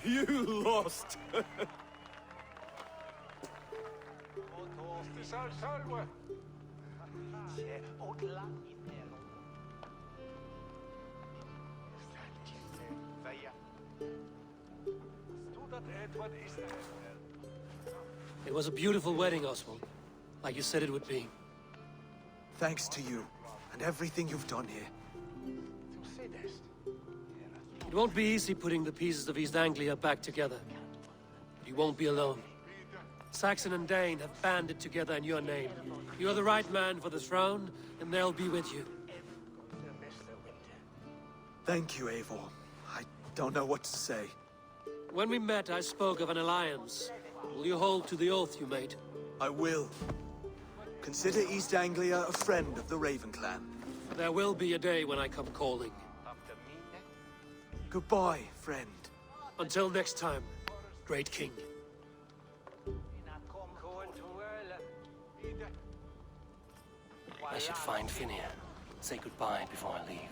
You lost! It was a beautiful wedding, Oswald. Like you said it would be. Thanks to you, and everything you've done here. It won't be easy putting the pieces of East Anglia back together. But you won't be alone. Saxon and Dane have banded together in your name. You're the right man for the throne, and they'll be with you. Thank you, Eivor. I don't know what to say. When we met, I spoke of an alliance. Will you hold to the oath you made? I will. Consider East Anglia a friend of the Raven clan. There will be a day when I come calling. Goodbye, friend. Until next time, Great King. I should find Finnear. Say goodbye before I leave.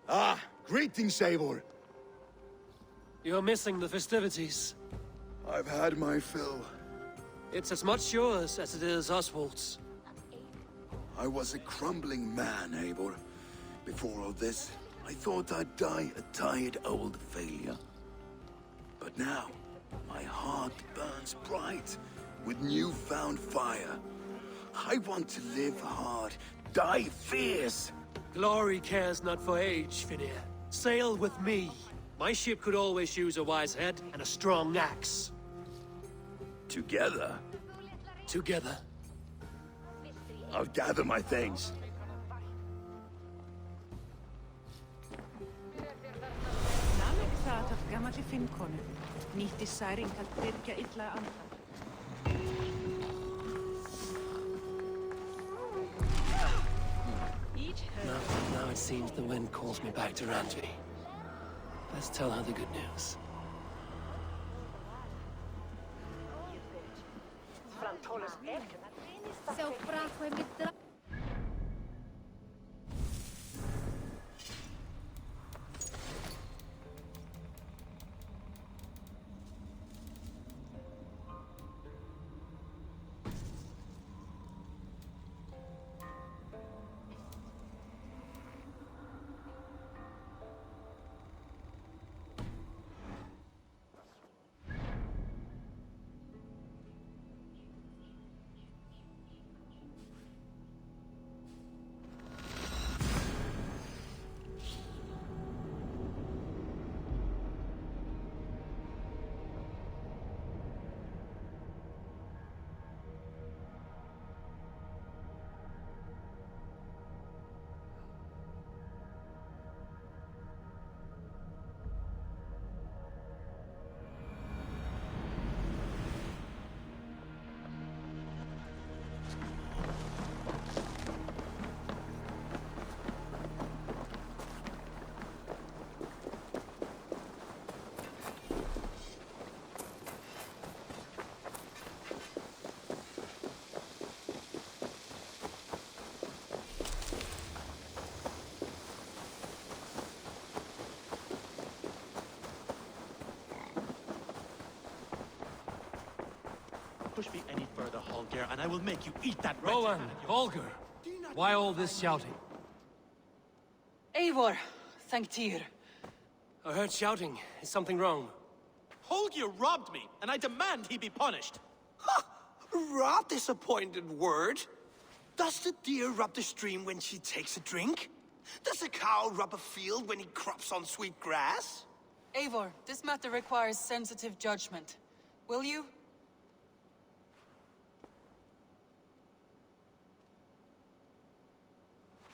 Ah, greetings, Eivor. You're missing the festivities. I've had my fill. It's as much yours as it is Oswald's. I was a crumbling man, Eivor. Before all this, I thought I'd die a tired old failure. But now, my heart burns bright with newfound fire. I want to live hard, die fierce. Glory cares not for age, Finnear. Sail with me. My ship could always use a wise head and a strong axe. Together, Together. I'll gather my things. Námið það af gamalli finnkonu. Nýtti særing að byrgja illa anda. Now it seems the wind calls me back to Randvi. Let's tell her the good news. Push me any further, Holger, and I will make you eat that Rowan, Holger, why all this shouting? Eivor, thank Tyr. I heard shouting. Is something wrong? Holger robbed me, and I demand he be punished. Rot disappointed word. Does the deer rub the stream when she takes a drink? Does a cow rub a field when he crops on sweet grass? Eivor, this matter requires sensitive judgment. Will you?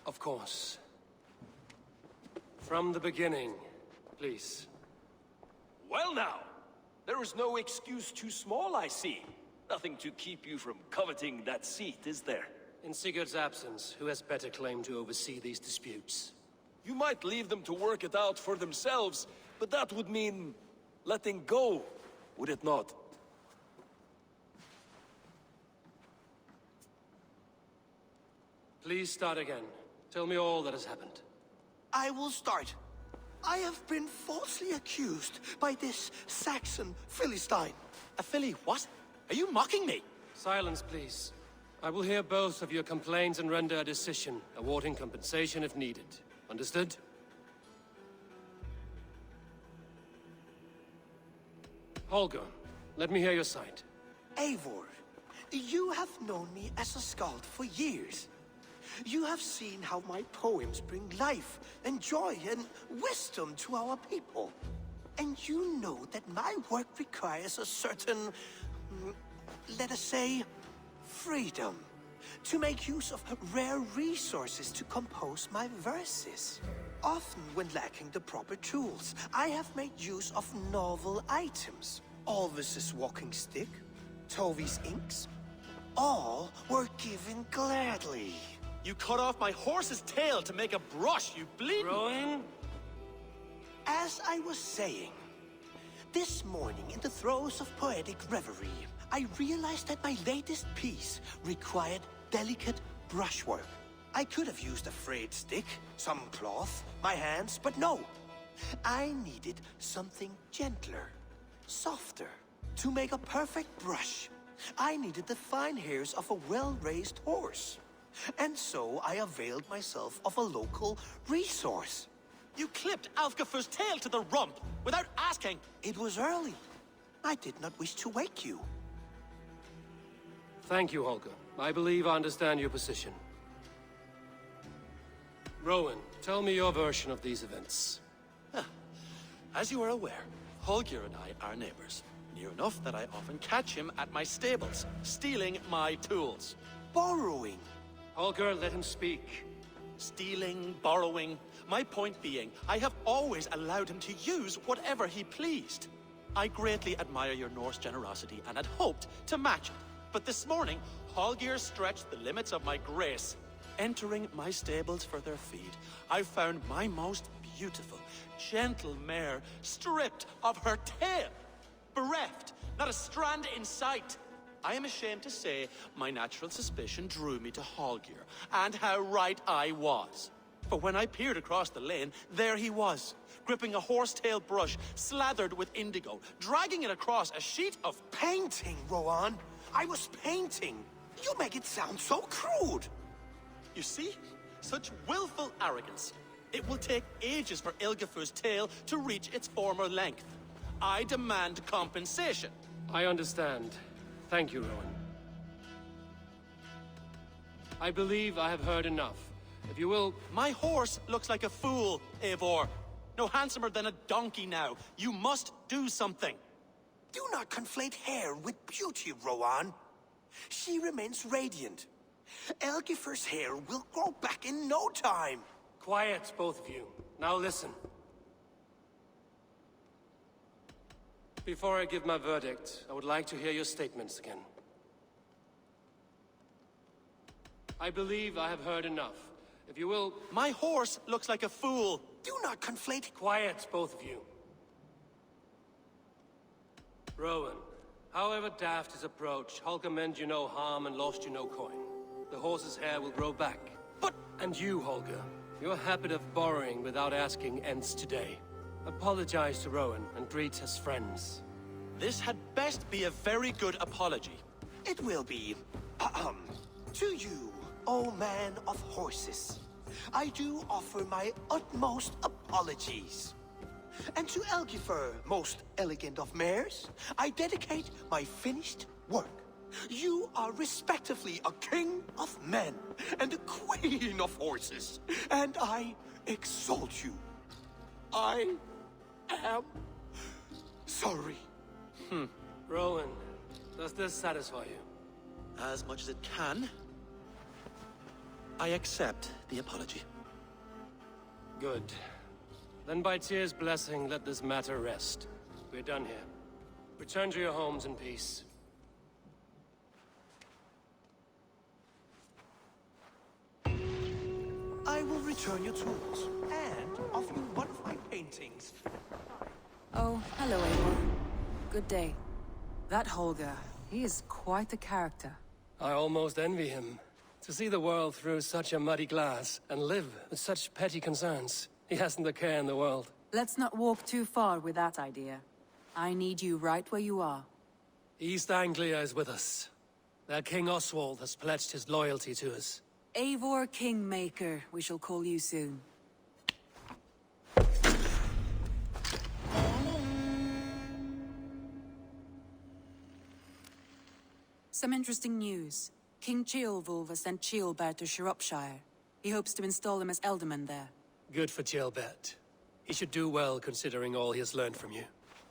Of course. From the beginning, please. Well now, there is no excuse too small, I see. Nothing to keep you from coveting that seat, is there? In Sigurd's absence, who has better claim to oversee these disputes? You might leave them to work it out for themselves, but that would mean letting go, would it not? Please start again. Tell me all that has happened. I will start. I have been falsely accused by this Saxon Philistine. A filly what? Are you mocking me? Silence, please. I will hear both of your complaints and render a decision, awarding compensation if needed. Understood? Holger, let me hear your side. Eivor, you have known me as a skald for years. You have seen how my poems bring life and joy and wisdom to our people. And you know that my work requires a certain, let us say, freedom to make use of rare resources to compose my verses. Often when lacking the proper tools, I have made use of novel items. Alvis's walking stick, Tovi's inks, all were given gladly. You cut off my horse's tail to make a brush, you bleeding... Rowan? As I was saying, this morning in the throes of poetic reverie, I realized that my latest piece required delicate brushwork. I could have used a frayed stick, some cloth, my hands, but no. I needed something gentler, softer. To make a perfect brush, I needed the fine hairs of a well-raised horse. And so I availed myself of a local resource. You clipped Alfgafu's tail to the rump without asking. It was early. I did not wish to wake you. Thank you, Holger. I believe I understand your position. Rowan, tell me your version of these events. As you are aware, Holger and I are neighbors. Near enough that I often catch him at my stables, stealing my tools. Borrowing. Holger, let him speak. Stealing, borrowing. My point being, I have always allowed him to use whatever he pleased. I greatly admire your Norse generosity and had hoped to match it. But this morning, Holger stretched the limits of my grace. Entering my stables for their feed, I found my most beautiful, gentle mare stripped of her tail. Bereft, not a strand in sight. I am ashamed to say my natural suspicion drew me to Holger, and how right I was. For when I peered across the lane, there he was, gripping a horsetail brush slathered with indigo, dragging it across a sheet of... Painting, Rowan. I was painting. You make it sound so crude. You see? Such willful arrogance. It will take ages for Ilgafu's tail to reach its former length. I demand compensation. I understand. Thank you, Rowan. I believe I have heard enough. If you will... My horse looks like a fool, Eivor. No handsomer than a donkey now. You must do something. Do not conflate hair with beauty, Rowan. She remains radiant. Elgifer's hair will grow back in no time. Quiet, both of you. Now listen. Before I give my verdict, I would like to hear your statements again. I believe I have heard enough. If you will... My horse looks like a fool. Do not conflate... Quiet, both of you. Rowan, however daft his approach, Holger meant you no harm and lost you no coin. The horse's hair will grow back. But... And you, Holger, your habit of borrowing without asking ends today. Apologize to Rowan and greet as friends. This had best be a very good apology. It will be... To you, O man of horses, I do offer my utmost apologies. And to Elgifer, most elegant of mares, I dedicate my finished work. You are respectively a king of men and a queen of horses, and I exalt you. I am sorry. Rowan, does this satisfy you? As much as it can, I accept the apology. Good. Then by Tyr's blessing, let this matter rest. We're done here. Return to your homes in peace. I will return your tools and offer you one of my paintings. Oh, hello, Eivor. Good day. That Holger, he is quite the character. I almost envy him. To see the world through such a muddy glass, and live with such petty concerns. He hasn't a care in the world. Let's not walk too far with that idea. I need you right where you are. East Anglia is with us. Their King Oswald has pledged his loyalty to us. Eivor Kingmaker, we shall call you soon. Some interesting news. King Ceolwulf has sent Ceolbert to Shropshire. He hopes to install him as Ealdorman there. Good for Ceolbert. He should do well considering all he has learned from you.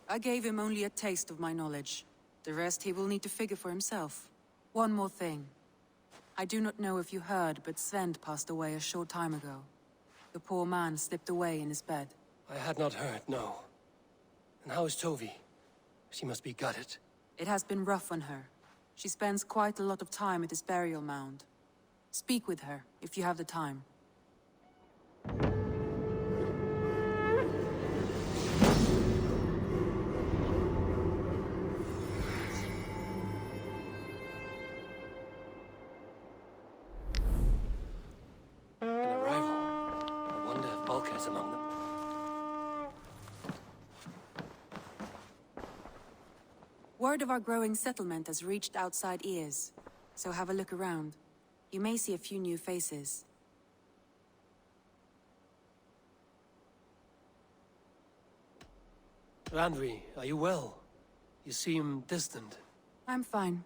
I gave him only a taste of my knowledge. The rest he will need to figure for himself. One more thing. I do not know if you heard, but Sven passed away a short time ago. The poor man slipped away in his bed. I had not heard, no. And how is Tovi? She must be gutted. It has been rough on her. She spends quite a lot of time at his burial mound. Speak with her, if you have the time. An arrival. I wonder if Bulka is among them. Word of our growing settlement has reached outside ears, so have a look around. You may see a few new faces. Randvi, are you well? You seem distant. I'm fine.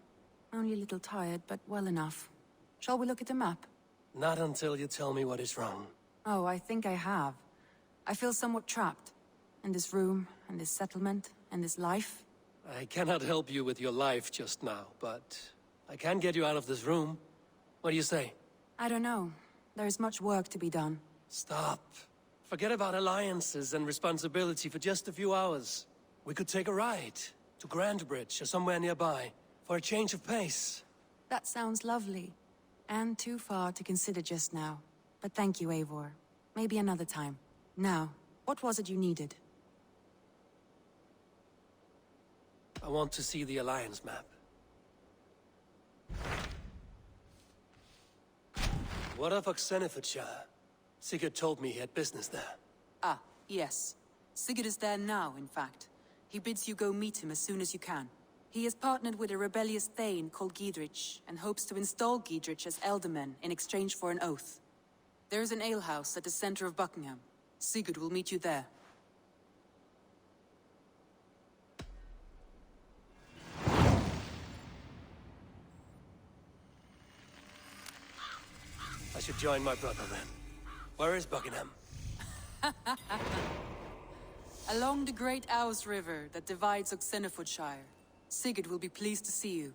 Only a little tired, but well enough. Shall we look at the map? Not until you tell me what is wrong. Oh, I think I have. I feel somewhat trapped. In this room, and this settlement, and this life. I cannot help you with your life just now, but I can get you out of this room. What do you say? I don't know. There is much work to be done. Stop. Forget about alliances and responsibility for just a few hours. We could take a ride to Grandbridge or somewhere nearby for a change of pace. That sounds lovely. And too far to consider just now. But thank you, Eivor. Maybe another time. Now, what was it you needed? I want to see the Alliance map. What of Oxenfordshire? Sigurd told me he had business there. Ah, yes. Sigurd is there now, in fact. He bids you go meet him as soon as you can. He has partnered with a rebellious Thane called Giedrich, and hopes to install Giedrich as Ealdorman in exchange for an oath. There is an alehouse at the center of Buckingham. Sigurd will meet you there. I should join my brother then. Where is Buckingham? Along the great Ouse River that divides Oxenfordshire. Sigurd will be pleased to see you.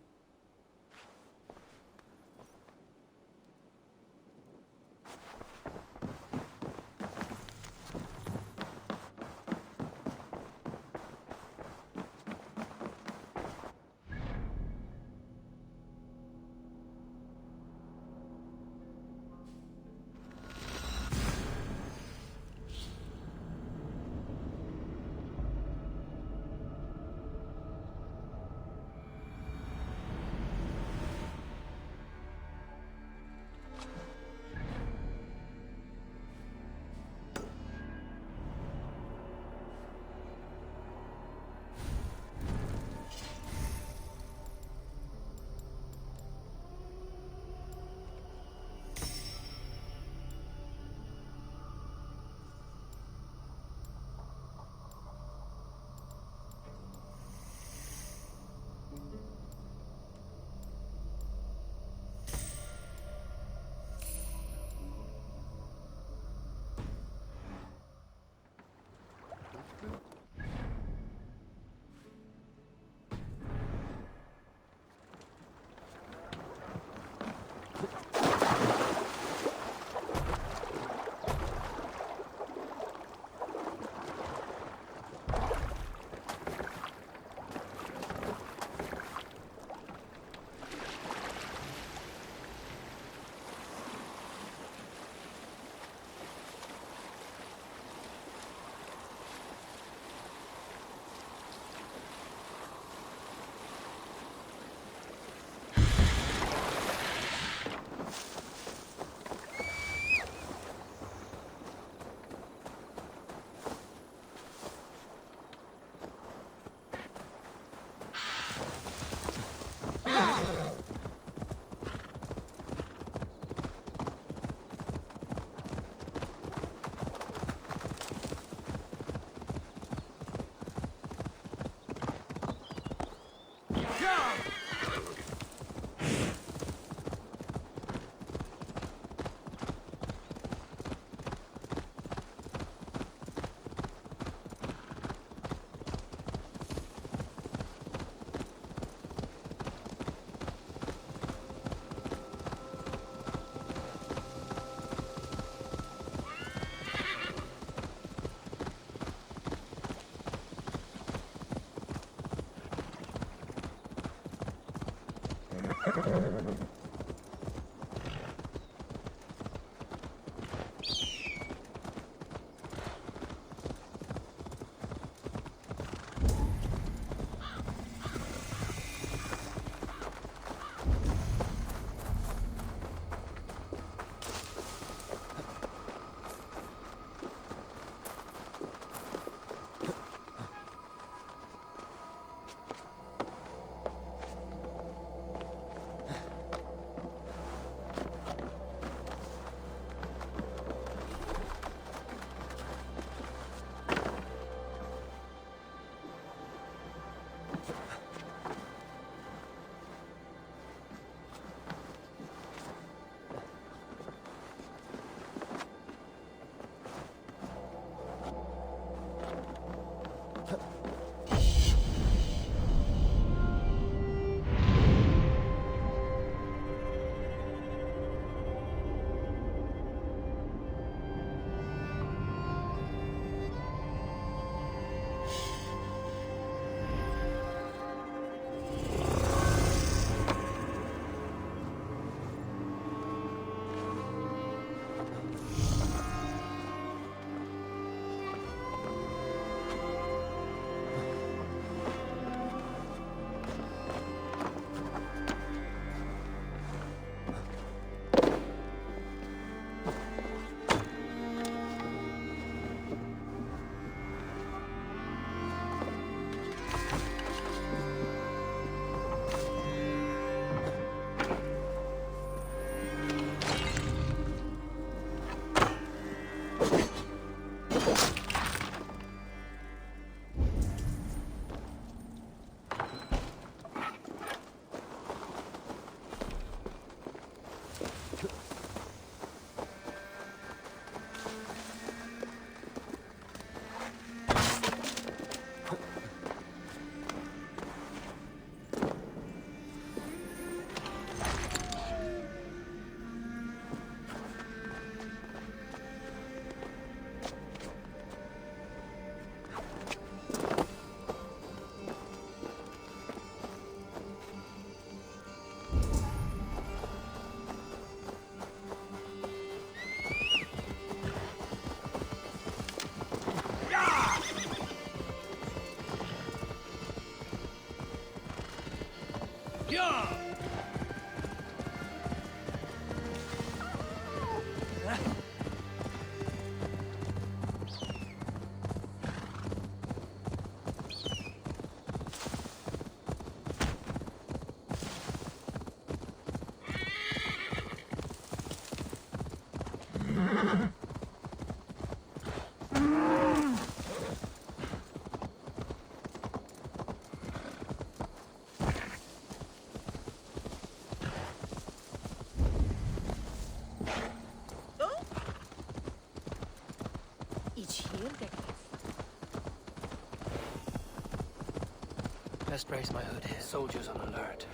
Best raise my hood here. Soldiers on alert.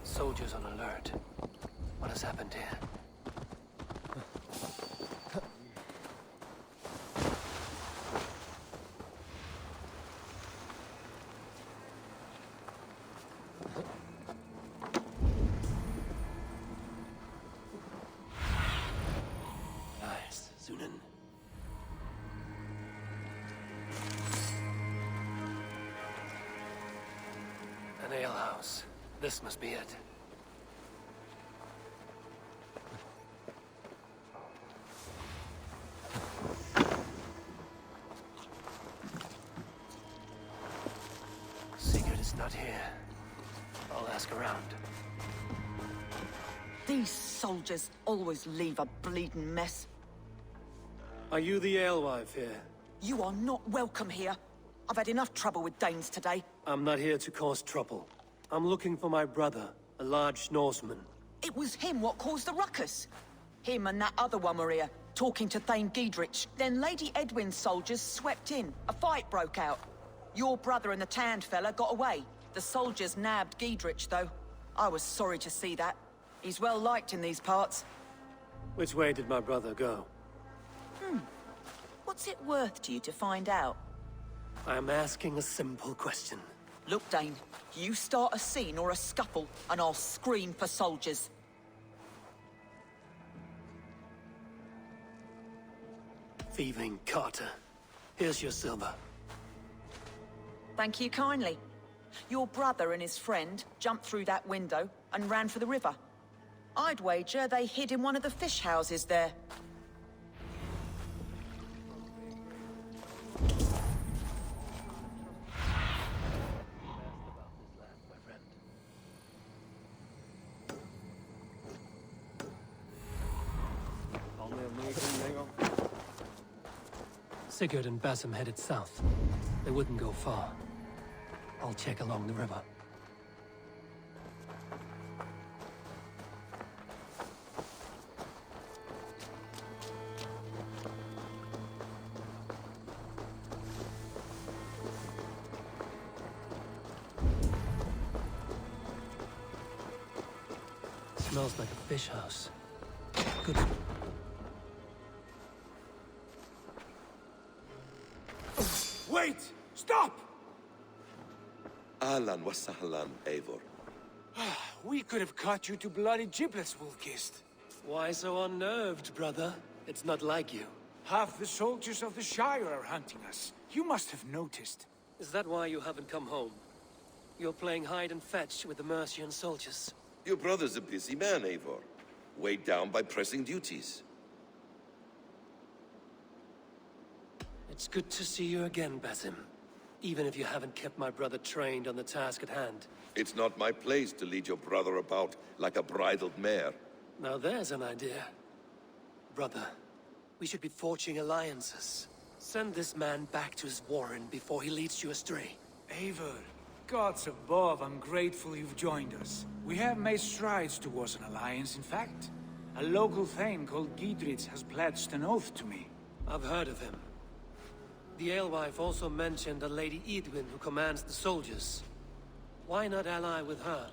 Soldiers on alert. What has happened here? Nice, Zunin. An alehouse. This must be it. Sigurd is not here. I'll ask around. These soldiers always leave a bleeding mess. Are you the alewife here? You are not welcome here. I've had enough trouble with Danes today. I'm not here to cause trouble. I'm looking for my brother, a large Norseman. It was him what caused the ruckus. Him and that other one were here, talking to Thane Giedrich. Then Lady Edwin's soldiers swept in. A fight broke out. Your brother and the tanned fella got away. The soldiers nabbed Giedrich, though. I was sorry to see that. He's well liked in these parts. Which way did my brother go? What's it worth to you to find out? I'm asking a simple question. Look, Dane, you start a scene or a scuffle, and I'll scream for soldiers. Thieving Carter. Here's your silver. Thank you kindly. Your brother and his friend jumped through that window and ran for the river. I'd wager they hid in one of the fish houses there. Sigurd and Basim headed south. They wouldn't go far. I'll check along the river. Smells like a fish house. Good. Wait! Stop! Ahlan wa sahlan, Eivor. We could have cut you to bloody giblets, Wolfkist. Why so unnerved, brother? It's not like you. Half the soldiers of the Shire are hunting us. You must have noticed. Is that why you haven't come home? You're playing hide and fetch with the Mercian soldiers. Your brother's a busy man, Eivor. Weighed down by pressing duties. It's good to see you again, Basim. Even if you haven't kept my brother trained on the task at hand. It's not my place to lead your brother about like a bridled mare. Now there's an idea. Brother, we should be forging alliances. Send this man back to his warren before he leads you astray. Eivor, gods above, I'm grateful you've joined us. We have made strides towards an alliance, in fact. A local thane called Giedrich has pledged an oath to me. I've heard of him. The alewife also mentioned a Lady Edwin who commands the soldiers. Why not ally with her?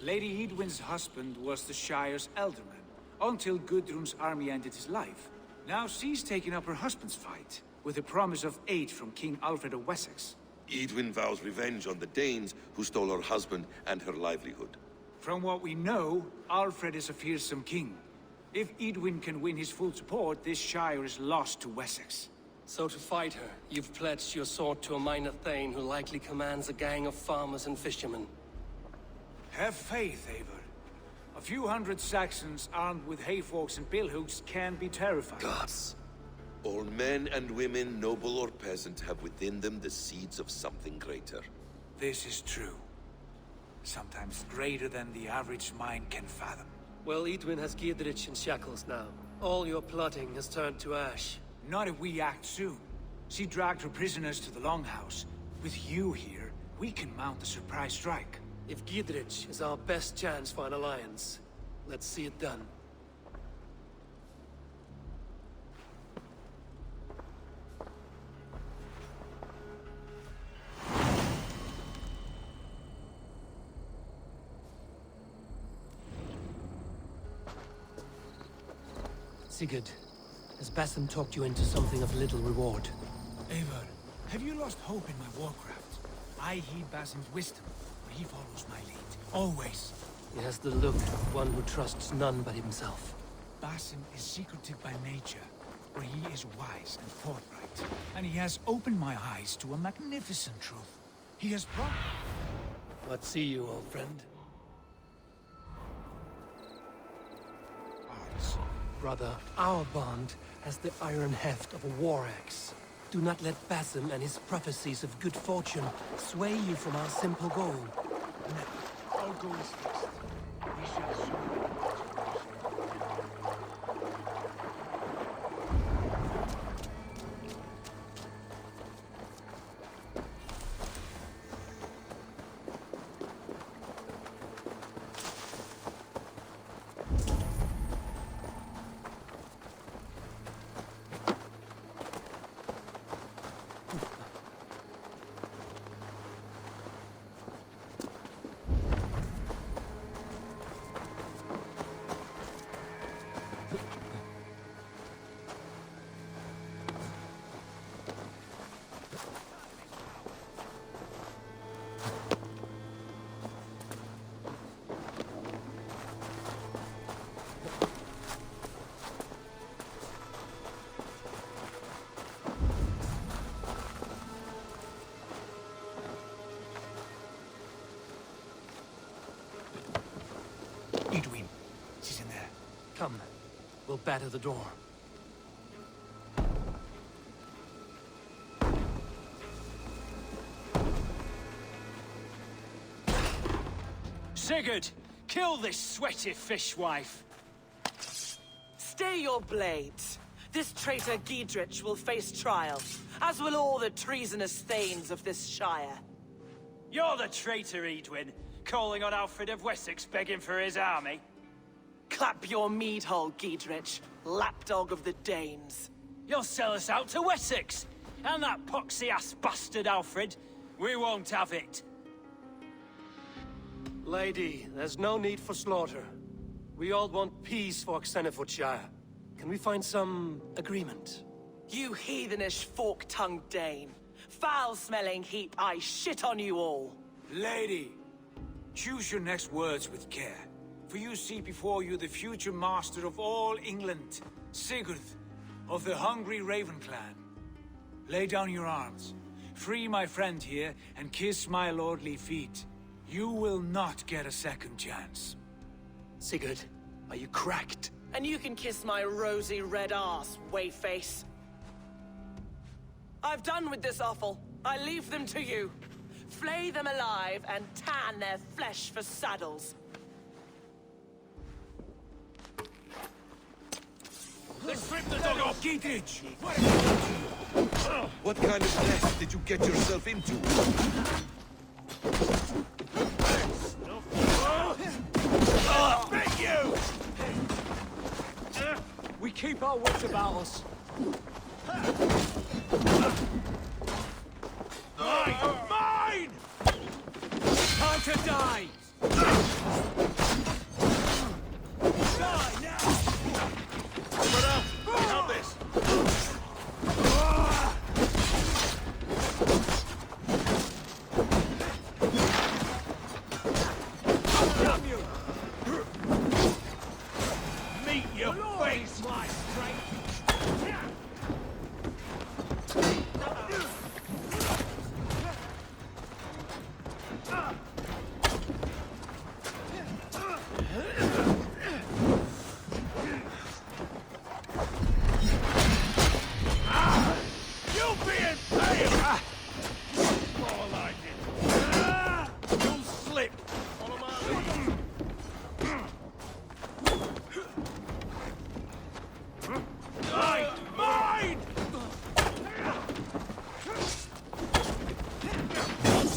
Lady Edwin's husband was the Shire's alderman, until Gudrun's army ended his life. Now she's taken up her husband's fight, with a promise of aid from King Alfred of Wessex. Edwin vows revenge on the Danes who stole her husband and her livelihood. From what we know, Alfred is a fearsome king. If Edwin can win his full support, this Shire is lost to Wessex. So to fight her, you've pledged your sword to a minor thane who likely commands a gang of farmers and fishermen. Have faith, Eivor. A few hundred Saxons armed with hayforks and billhooks can be terrifying. Gods. All men and women, noble or peasant, have within them the seeds of something greater. This is true. Sometimes greater than the average mind can fathom. Well, Edwin has Giedrich in shackles now. All your plotting has turned to ash. Not if we act soon. She dragged her prisoners to the Longhouse. With you here, we can mount a surprise strike. If Giedrich is our best chance for an alliance, let's see it done. Sigurd, has Basim talked you into something of little reward? Eivor, have you lost hope in my warcraft? I heed Basim's wisdom, but he follows my lead. Always. He has the look of one who trusts none but himself. Basim is secretive by nature, but he is wise and forthright. And he has opened my eyes to a magnificent truth. He has brought... What see you, old friend? Arts. Brother, our bond has the iron heft of a war axe. Do not let Basim and his prophecies of good fortune sway you from our simple goal. No, our goal is fixed. We shall soon... Come, we'll batter the door. Sigurd, kill this sweaty fishwife. Stay your blades. This traitor Giedrich will face trial, as will all the treasonous thanes of this shire. You're the traitor, Edwin, calling on Alfred of Wessex begging for his army. Clap your mead hole, Giedrich, lapdog of the Danes. You'll sell us out to Wessex, and that poxy-ass bastard Alfred. We won't have it. Lady, there's no need for slaughter. We all want peace for Xenofordshire. Can we find some agreement? You heathenish fork-tongued Dane. Foul-smelling heap, I shit on you all. Lady, choose your next words with care. For you see before you the future master of all England, Sigurd, of the hungry Raven clan. Lay down your arms. Free my friend here, and kiss my lordly feet. You will not get a second chance. Sigurd, are you cracked? And you can kiss my rosy red ass, wayface. I've done with this offal. I leave them to you. Flay them alive and tan their flesh for saddles. Let's rip the dog off, Giedrich! What kind of mess did you get yourself into? Thank you! We keep our wits about us. Mine! Time to die! Die now! Open up! I have this! Damn you! Meet your face, my strength! You'll be in pain! All I did. You'll slip! Follow my lead. Mine!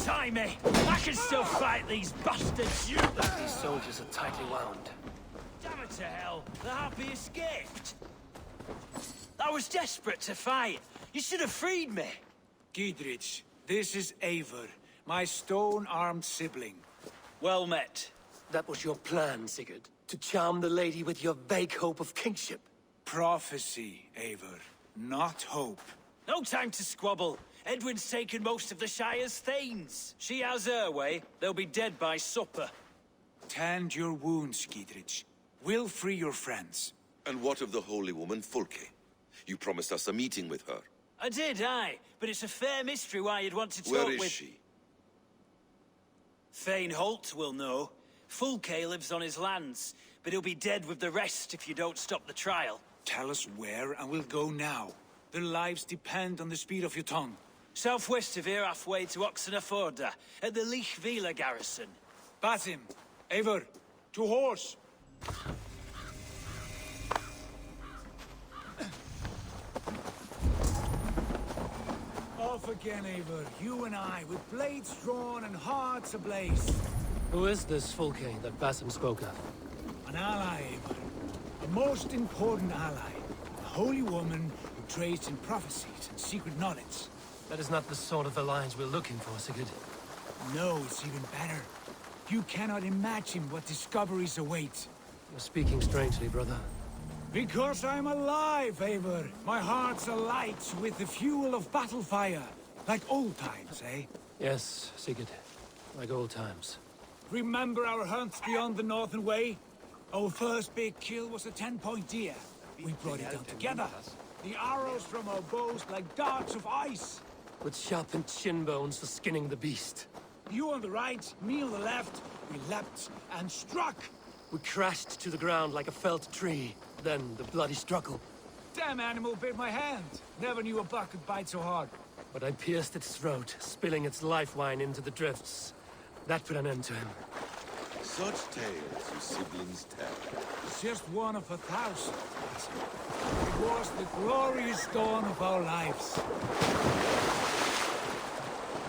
Time me! I can still fight these bastards! These soldiers are tightly wound. Damn it to hell! The Harpy escaped! I was desperate to fight. You should have freed me. Giedrich, this is Eivor, my stone-armed sibling. Well met. That was your plan, Sigurd? To charm the lady with your vague hope of kingship? Prophecy, Eivor, not hope. No time to squabble. Edwin's taken most of the Shire's thanes. She has her way. They'll be dead by supper. Tend your wounds, Giedrich. We'll free your friends. And what of the holy woman, Fulke? You promised us a meeting with her. I did, aye. But it's a fair mystery why you'd want to talk with... Where is she? Thane Holt will know. Fulke lives on his lands, but he'll be dead with the rest if you don't stop the trial. Tell us where, and we'll go now. Their lives depend on the speed of your tongue. Southwest of here, halfway to Oxenaforda, at the Lichvila garrison. Basim, Eivor, to horse! Off again, Eivor. You and I, with blades drawn and hearts ablaze. Who is this Fulke that Basim spoke of? An ally, Eivor. A most important ally. A holy woman who trades in prophecies and secret knowledge. That is not the sort of alliance we're looking for, Sigurd. No, it's even better. You cannot imagine what discoveries await. You're speaking strangely, brother. Because I'm alive, Eivor. My heart's alight with the fuel of battle fire. Like old times, eh? Yes, Sigurd. Like old times. Remember our hunts beyond the Northern Way? Our first big kill was a 10-point deer. We brought it down together. The arrows from our bows like darts of ice. With sharpened shin bones for skinning the beast. You on the right, me on the left. We leapt and struck. We crashed to the ground like a felled tree. Then the bloody struggle. Damn animal bit my hand. Never knew a buck could bite so hard. But I pierced its throat, spilling its life wine into the drifts. That put an end to him. Such tales you siblings tell. It's just one of 1,000. It was the glorious dawn of our lives.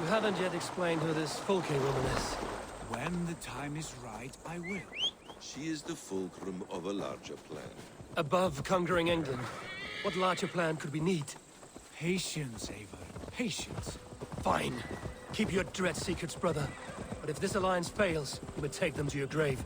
You haven't yet explained who this Fulke woman is. When the time is right, I will. She is the fulcrum of a larger plan. Above conquering England, what larger plan could we need? Patience, Eivor. Patience. Fine. Keep your dread secrets, brother. But if this alliance fails, you may take them to your grave.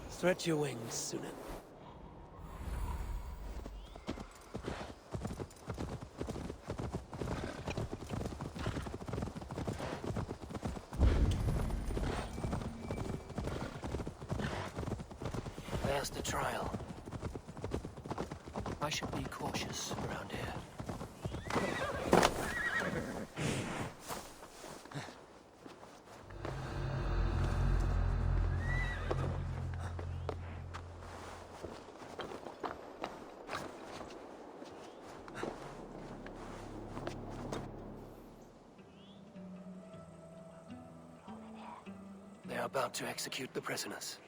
Stretch your wings, Sunan. There's the trial. I should be cautious around here. They are about to execute the prisoners.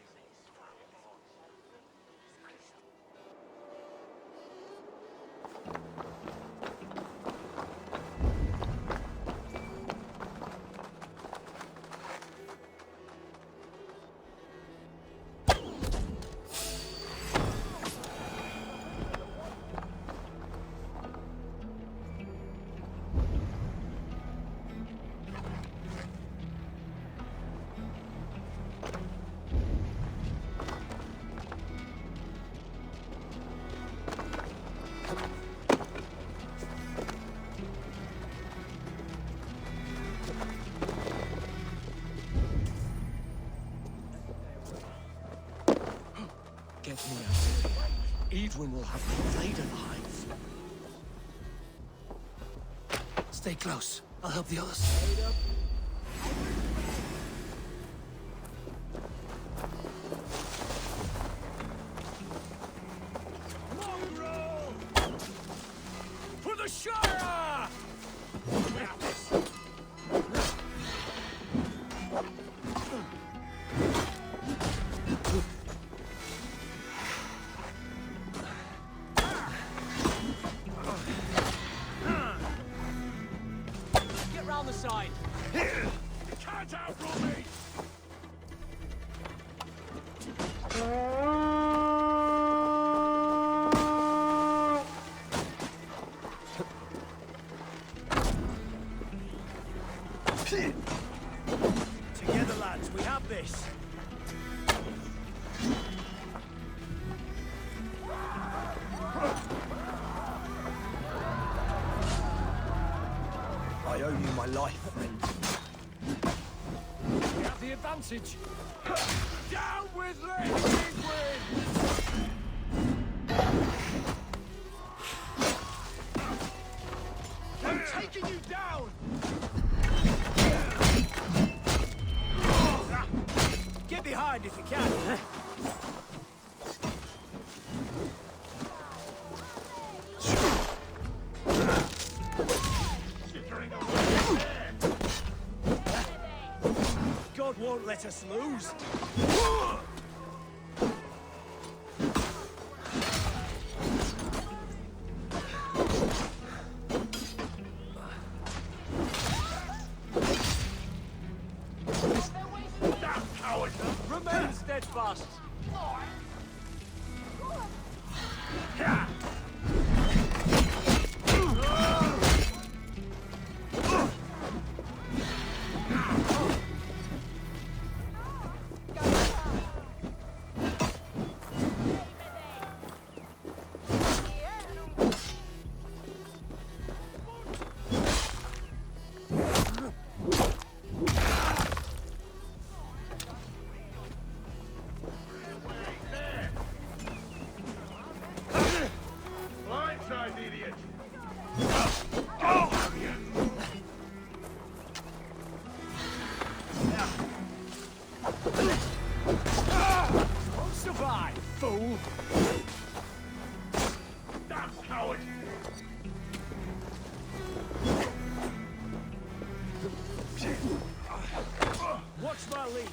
Get me out of here. Edwin will have me flayed alive. Stay close. I'll help the others. Mongrel! For the Shire! Get round the side. Can't outrun me! Together, lads, we have this. I owe you my life, friend. We have the advantage. Down with Lady Ingrid! I'm taking you down! Get behind if you can. God won't let us lose. Remain steadfast. Won't survive, fool! Damn coward! Watch my lead!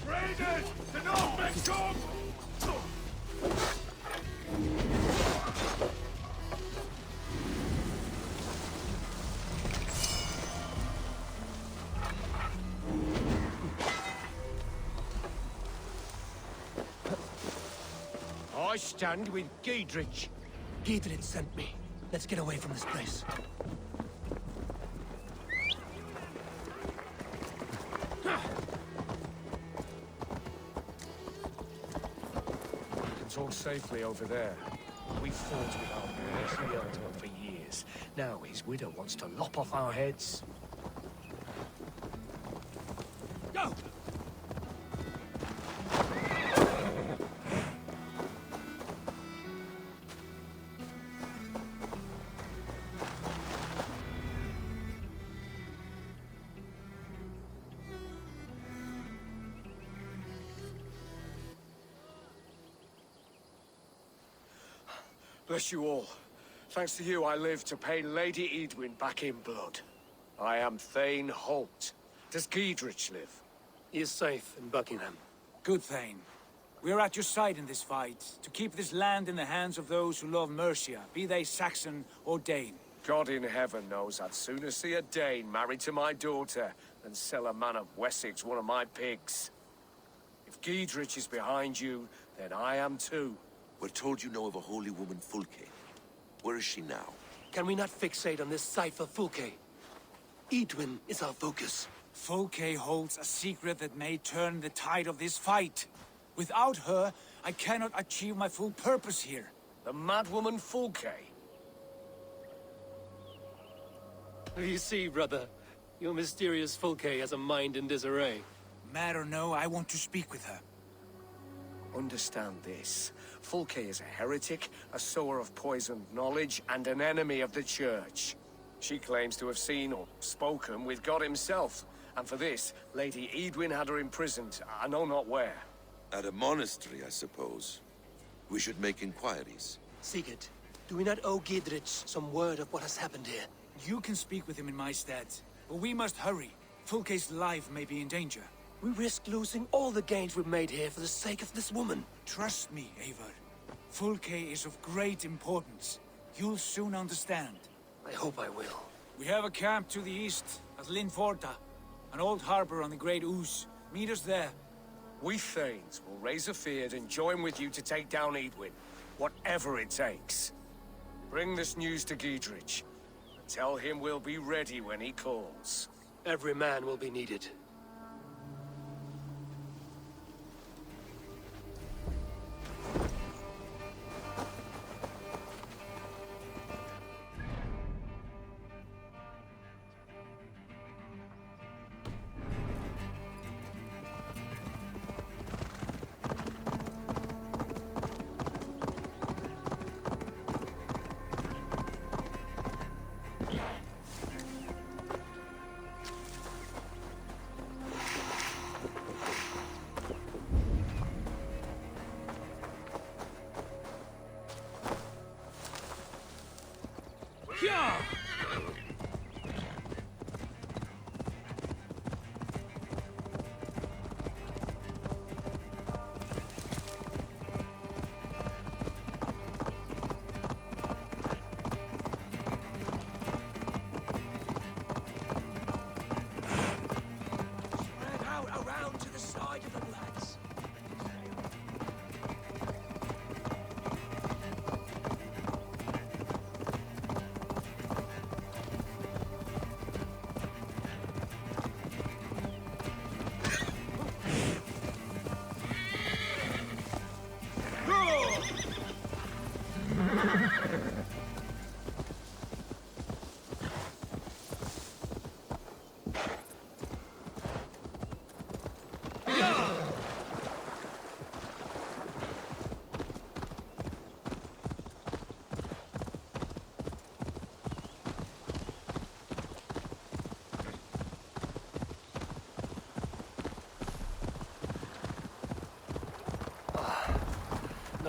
Raiders! The Northmen come! I stand with Giedrich. Giedrich sent me. Let's get away from this place. It's all safely over there. We fought with our mercy hunter for years. Now his widow wants to lop off our heads. Go! Bless you all. Thanks to you, I live to pay Lady Edwin back in blood. I am Thane Holt. Does Giedrich live? He is safe in Buckingham. Good, Thane. We are at your side in this fight, to keep this land in the hands of those who love Mercia, be they Saxon or Dane. God in heaven knows I'd sooner see a Dane married to my daughter than sell a man of Wessex one of my pigs. If Giedrich is behind you, then I am too. We're told you know of a holy woman, Fulke. Where is she now? Can we not fixate on this cipher, Fulke? Edwin is our focus. Fulke holds a secret that may turn the tide of this fight. Without her, I cannot achieve my full purpose here. The madwoman Fulke. You see, brother, your mysterious Fulke has a mind in disarray. Mad or no, I want to speak with her. Understand this. Fulke is a heretic, a sower of poisoned knowledge, and an enemy of the Church. She claims to have seen or spoken with God himself, and for this, Lady Edwin had her imprisoned, I know not where. At a monastery, I suppose. We should make inquiries. Sigurd, do we not owe Giedrich some word of what has happened here? You can speak with him in my stead, but we must hurry. Fulke's life may be in danger. We risk losing all the gains we've made here for the sake of this woman. Trust me, Eivor. Fulke is of great importance. You'll soon understand. I hope I will. We have a camp to the east, at Linforta. An old harbor on the Great Ouse. Meet us there. We Thanes will raise a feard and join with you to take down Edwin. Whatever it takes. Bring this news to Giedrich. Tell him we'll be ready when he calls. Every man will be needed.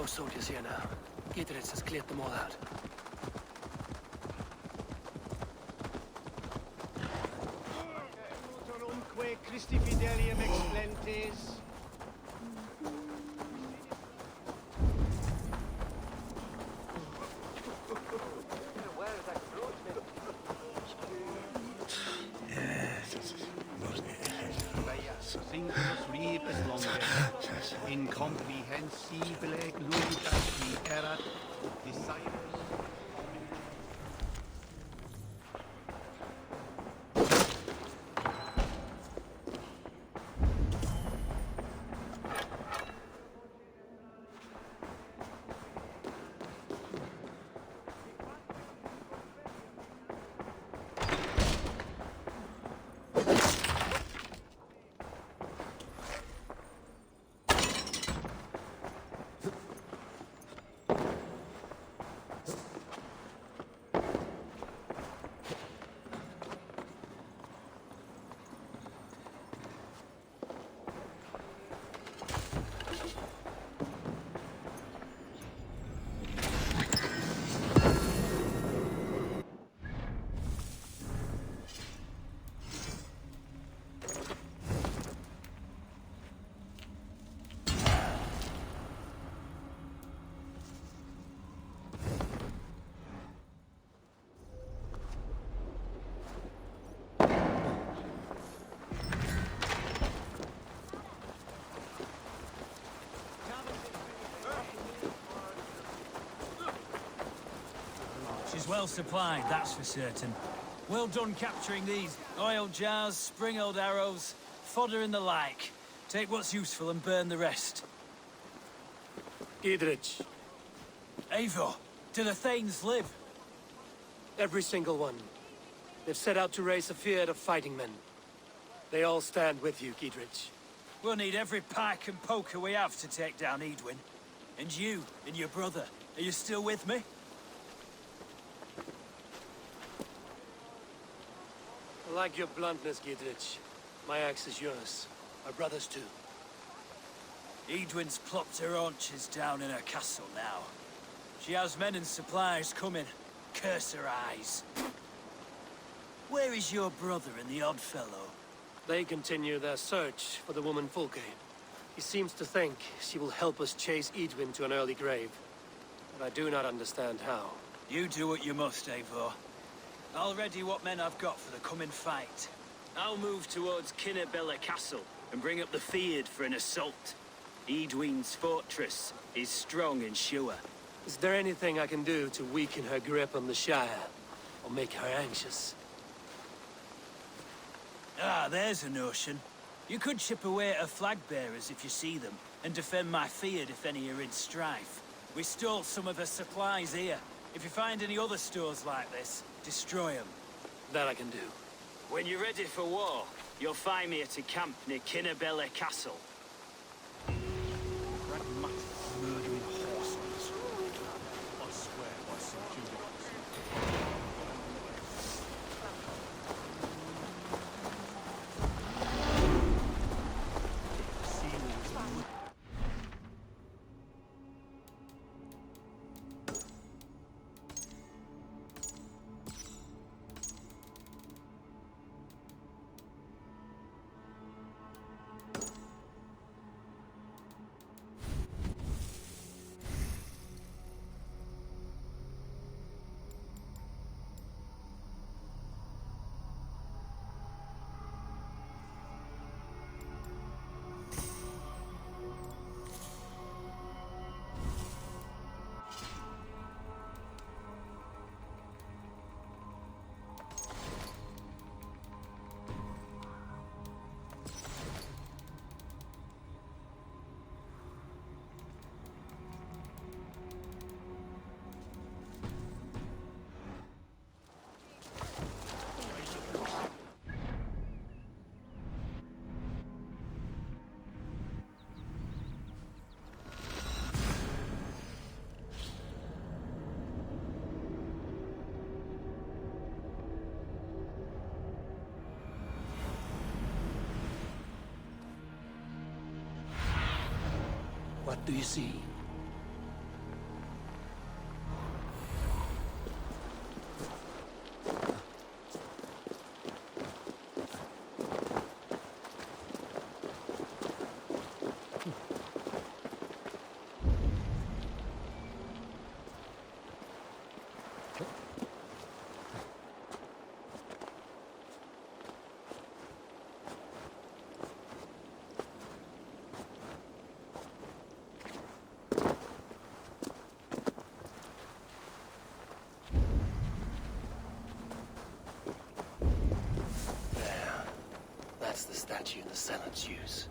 no soldiers here now. Gidritz has cleared them all out. Christi Fidelium Explentes. Incomprehensibile gloritas erat desires. She's well supplied, that's for certain. Well done capturing these oil jars, spring-old arrows, fodder and the like. Take what's useful and burn the rest. Gidritch. Eivor, do the Thanes live? Every single one. They've set out to raise a fear of fighting men. They all stand with you, Gidritch. We'll need every pike and poker we have to take down Edwin. And you, and your brother, are you still with me? I like your bluntness, Gidritch. My axe is yours. My brother's too. Edwin's plopped her haunches down in her castle now. She has men and supplies coming. Curse her eyes. Where is your brother and the odd fellow? They continue their search for the woman Fulke. He seems to think she will help us chase Edwin to an early grave. But I do not understand how. You do what you must, Eivor. I'll ready what men I've got for the coming fight. I'll move towards Kinnebella Castle and bring up the Fyrd for an assault. Edwin's fortress is strong and sure. Is there anything I can do to weaken her grip on the Shire? Or make her anxious? Ah, there's a notion. You could chip away at her flag-bearers if you see them, and defend my Fyrd if any are in strife. We stole some of her supplies here. If you find any other stores like this, destroy them. That I can do. When you're ready for war, you'll find me at a camp near Kinnebella Castle. Murdering horses. I swear by St. Judas. What do you see? That's the statue the Senates use.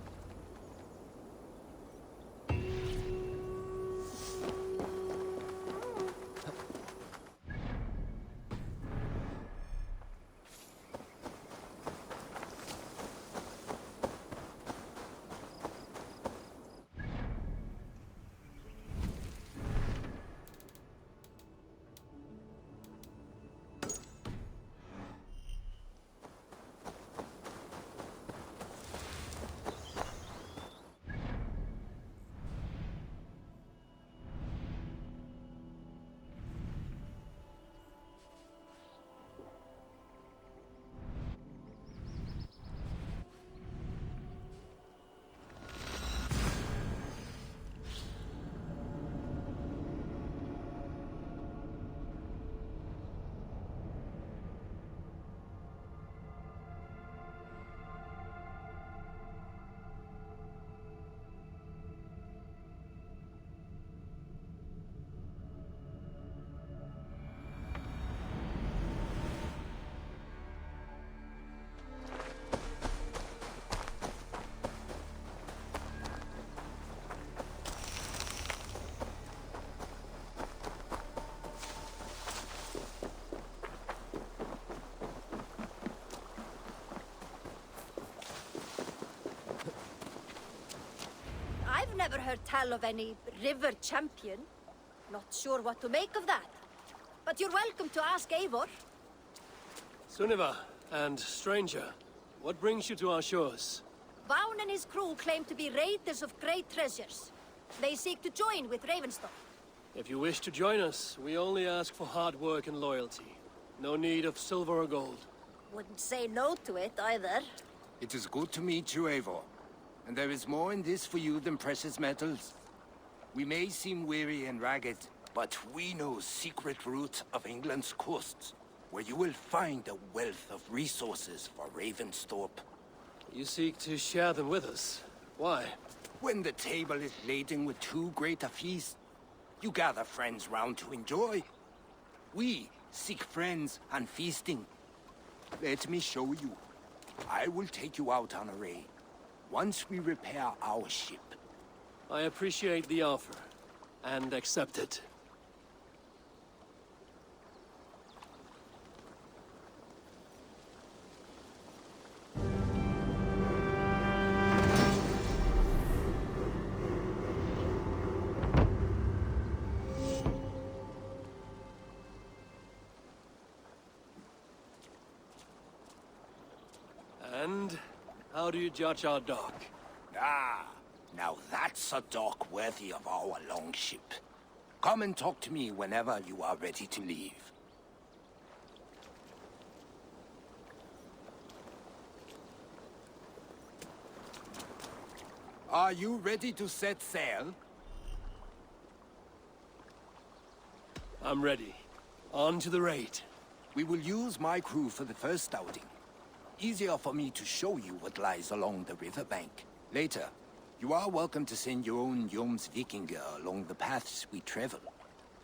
I've never heard tell of any river champion. Not sure what to make of that. But you're welcome to ask Eivor. Sunniva, and stranger, what brings you to our shores? Vaughn and his crew claim to be raiders of great treasures. They seek to join with Ravenstone. If you wish to join us, we only ask for hard work and loyalty. No need of silver or gold. Wouldn't say no to it either. It is good to meet you, Eivor. And there is more in this for you than precious metals. We may seem weary and ragged, but we know secret routes of England's coasts, where you will find a wealth of resources for Ravensthorpe. You seek to share them with us. Why? When the table is laden with too great a feast, you gather friends round to enjoy. We seek friends and feasting. Let me show you. I will take you out on a raid, once we repair our ship. I appreciate the offer, and accept it. And how do you judge our dock? Ah, now that's a dock worthy of our longship. Come and talk to me whenever you are ready to leave. Are you ready to set sail? I'm ready. On to the raid. We will use my crew for the first outing. Easier for me to show you what lies along the riverbank. Later, you are welcome to send your own Jomsvikinger along the paths we travel.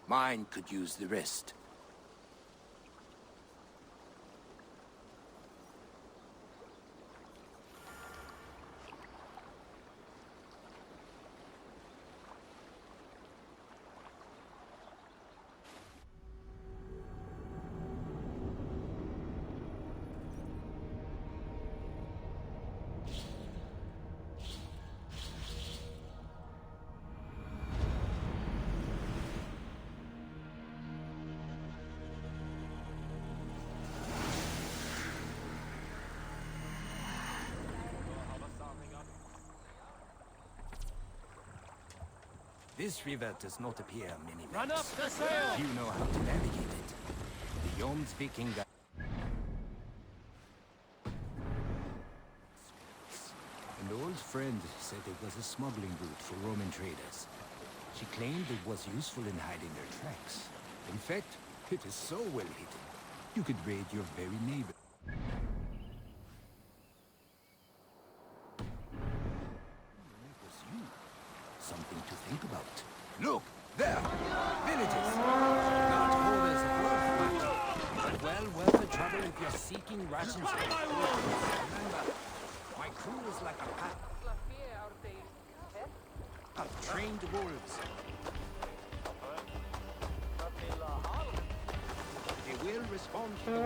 Mine could use the rest. This river does not appear many minutes. Run up the sail! You know how to navigate it. The Jomsvikinger. An old friend said it was a smuggling route for Roman traders. She claimed it was useful in hiding their tracks. In fact, it is so well hidden, you could raid your very neighbor. It was you. Something to think about. Look, there! Villages! Not always worth but well worth the trouble if you're seeking rations. Remember, like a pack of trained wolves. They will respond to the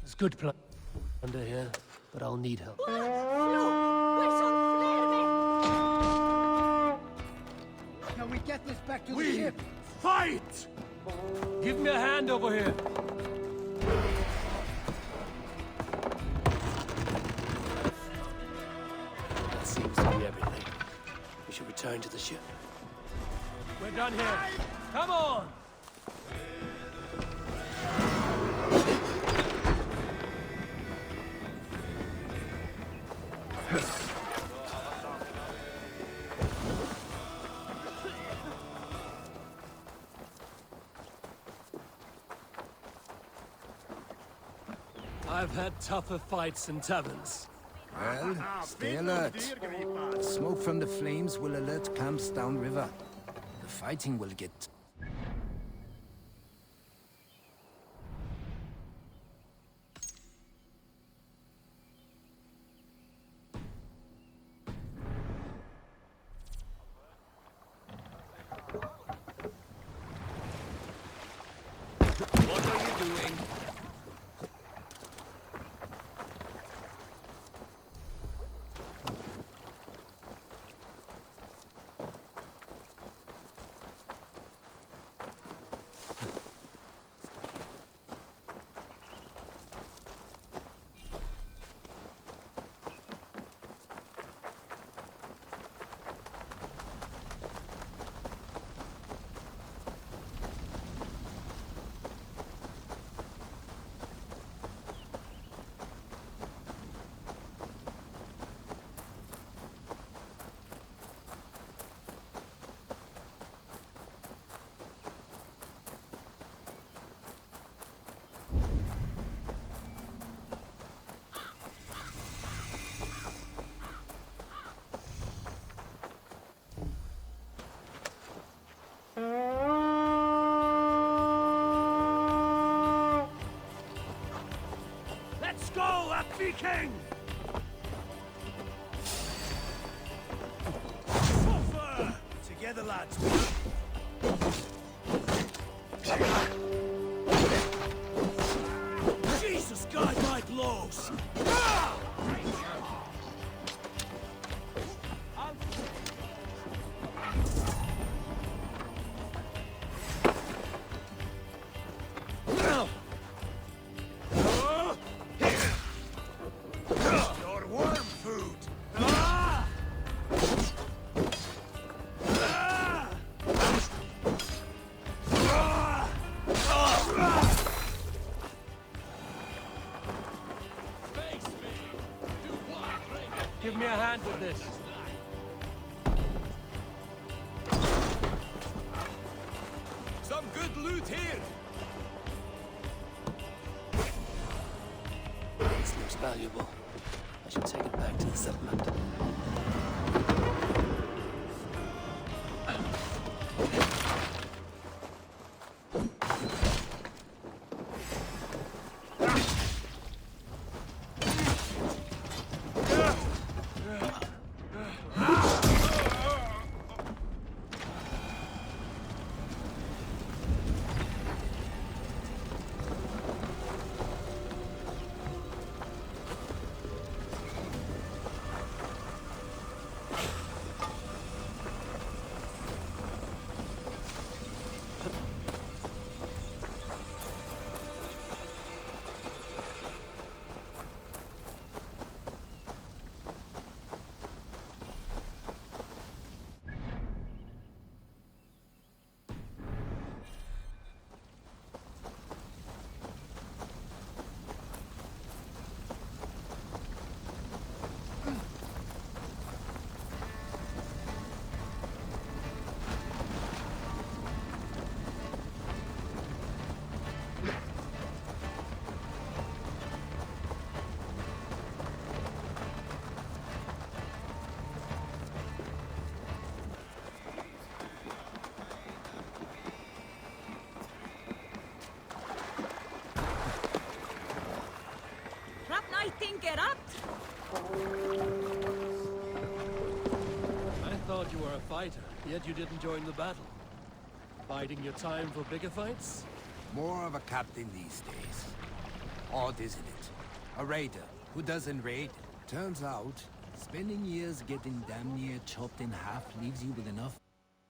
There's good plunder here, but I'll need help. Now we get this back to the ship. Fight! Give me a hand over here. That seems to be everything. We should return to the ship. We're done here. Come on! I've had tougher fights in taverns. Well, stay alert. Smoke from the flames will alert camps downriver. The fighting will get... What are you doing? Let's go, a Viking! Together, lads. Jesus, guide my blows! Your worm food! Give me a hand with this. Some good loot here! This looks valuable. I should take it back to the settlement. were a fighter, yet you didn't join the battle. Biding your time for bigger fights? More of a captain these days. Odd, isn't it? A raider who doesn't raid. Turns out, spending years getting damn near chopped in half leaves you with enough